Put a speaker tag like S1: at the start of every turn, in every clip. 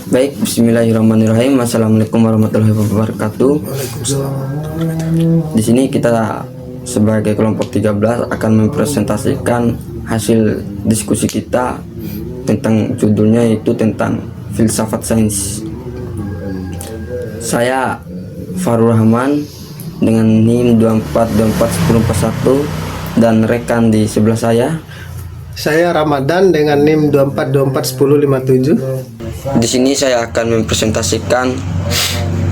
S1: Baik, bismillahirrahmanirrahim. Assalamualaikum warahmatullahi wabarakatuh. Di sini kita sebagai kelompok 13 akan mempresentasikan hasil diskusi kita tentang judulnya, yaitu tentang filsafat sains. Saya Farul Rahman dengan NIM 24241041 dan rekan di sebelah
S2: saya Ramadan dengan NIM 24241057.
S1: Di sini saya akan mempresentasikan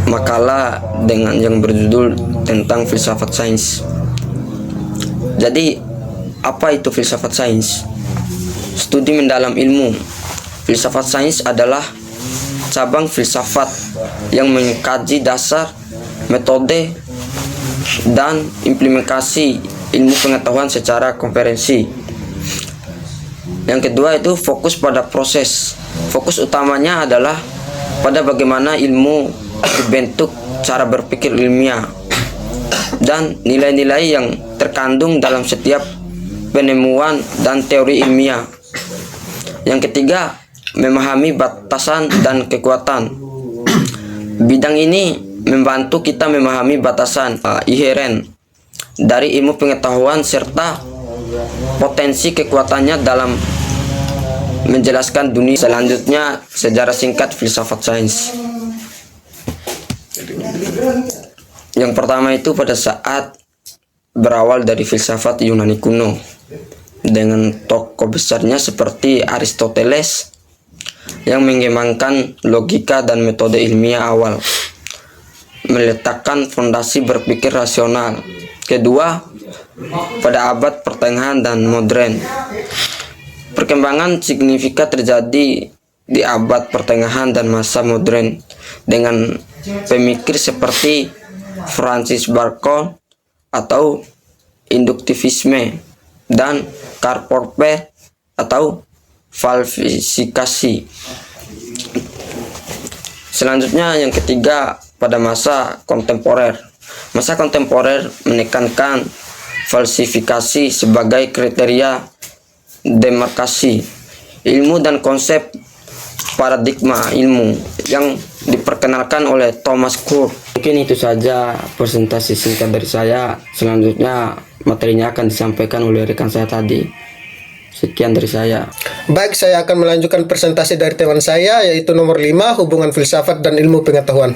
S1: makalah dengan yang berjudul tentang filsafat sains. Jadi, apa itu filsafat sains? Studi mendalam ilmu. Filsafat sains adalah cabang filsafat yang mengkaji dasar, metode, dan implementasi ilmu pengetahuan secara konferensi. Yang kedua itu fokus pada proses. Fokus utamanya adalah pada bagaimana ilmu dibentuk, cara berpikir ilmiah, dan nilai-nilai yang terkandung dalam setiap penemuan dan teori ilmiah. Yang ketiga, memahami batasan dan kekuatan. Bidang ini membantu kita memahami batasan inheren dari ilmu pengetahuan serta potensi kekuatannya dalam menjelaskan dunia. Selanjutnya, sejarah singkat filsafat sains. Yang pertama itu pada saat berawal dari filsafat Yunani kuno dengan tokoh besarnya seperti Aristoteles yang mengembangkan logika dan metode ilmiah awal, meletakkan fondasi berpikir rasional. Kedua, pada abad pertengahan dan modern. Perkembangan signifikan terjadi di abad pertengahan dan masa modern dengan pemikir seperti Francis Bacon atau induktivisme dan Karl Popper atau falsifikasi. Selanjutnya yang ketiga, pada masa kontemporer. Masa kontemporer menekankan falsifikasi sebagai kriteria demarkasi ilmu dan konsep paradigma ilmu yang diperkenalkan oleh Thomas Kuhn. Mungkin itu saja presentasi singkat dari saya. Selanjutnya materinya akan disampaikan oleh rekan saya tadi. Sekian dari saya.
S2: Baik, saya akan melanjutkan presentasi dari teman saya, yaitu nomor 5, hubungan filsafat dan ilmu pengetahuan.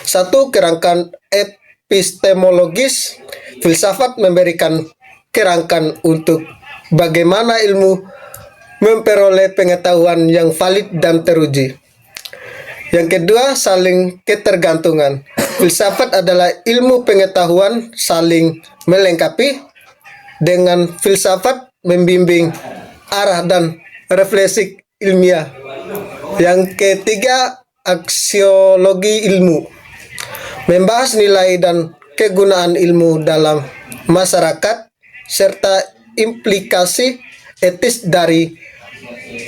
S2: 1. Kerangkaan epistemologis. Filsafat memberikan kerangkaan untuk bagaimana ilmu memperoleh pengetahuan yang valid dan teruji. Yang kedua, saling ketergantungan. Filsafat adalah ilmu pengetahuan saling melengkapi. Dengan filsafat membimbing arah dan refleksi ilmiah. Yang ketiga, aksiologi ilmu. Membahas nilai dan kegunaan ilmu dalam masyarakat serta implikasi etis dari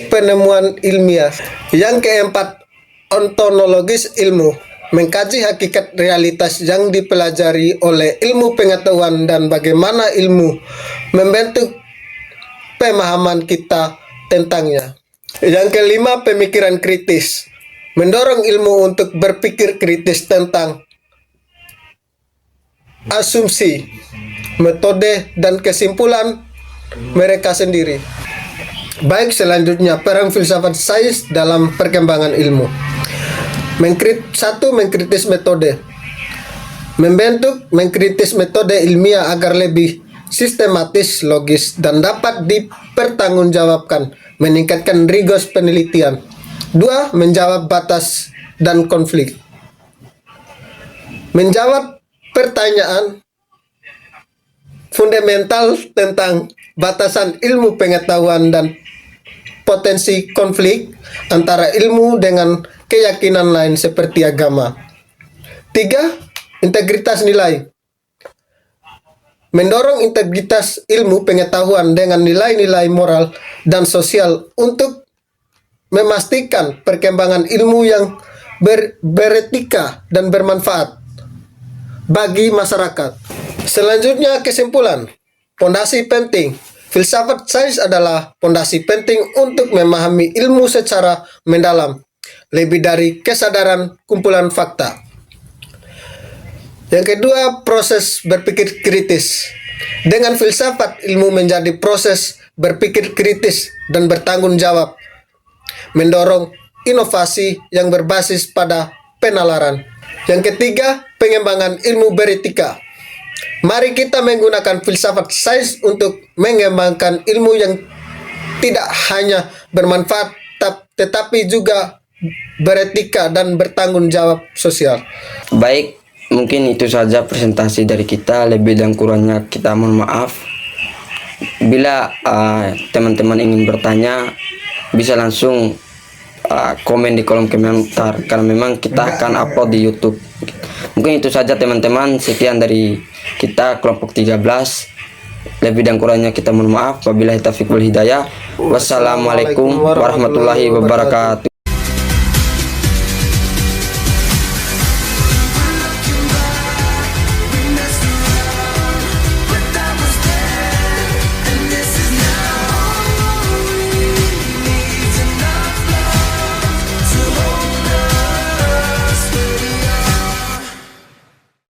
S2: penemuan ilmiah. Yang keempat, ontologis ilmu. Mengkaji hakikat realitas yang dipelajari oleh ilmu pengetahuan dan bagaimana ilmu membentuk pemahaman kita tentangnya. Yang kelima, pemikiran kritis. Mendorong ilmu untuk berpikir kritis tentang asumsi, metode, dan kesimpulan mereka sendiri. Baik, selanjutnya peran filsafat sains dalam perkembangan ilmu. Mengkritis metode. Mengkritis metode ilmiah agar lebih sistematis, logis, dan dapat dipertanggungjawabkan, meningkatkan rigor penelitian. 2. Menjawab batas dan konflik. Menjawab pertanyaan fundamental tentang batasan ilmu pengetahuan dan potensi konflik antara ilmu dengan keyakinan lain seperti agama. 3. Integritas nilai. Mendorong integritas ilmu pengetahuan dengan nilai-nilai moral dan sosial untuk memastikan perkembangan ilmu yang beretika dan bermanfaat bagi masyarakat. Selanjutnya, kesimpulan. Pondasi penting. Filsafat sains adalah pondasi penting untuk memahami ilmu secara mendalam. lebih dari kesadaran kumpulan fakta. Yang kedua, proses berpikir kritis. Dengan filsafat, ilmu menjadi proses berpikir kritis dan bertanggung jawab, mendorong inovasi yang berbasis pada penalaran. Yang ketiga, pengembangan ilmu beretika. Mari kita menggunakan filsafat sains untuk mengembangkan ilmu yang tidak hanya bermanfaat tetapi juga beretika dan bertanggung jawab sosial.
S1: Baik, mungkin itu saja presentasi dari kita. Lebih dan kurangnya kita mohon maaf. Bila teman-teman ingin bertanya, bisa langsung komen di kolom komentar, karena memang kita akan upload di YouTube. Mungkin itu saja teman-teman. Sekian dari kita kelompok 13. Lebih dan kurangnya kita mohon maaf. Wabillahi taufiq wal hidayah. Wassalamualaikum warahmatullahi wabarakatuh.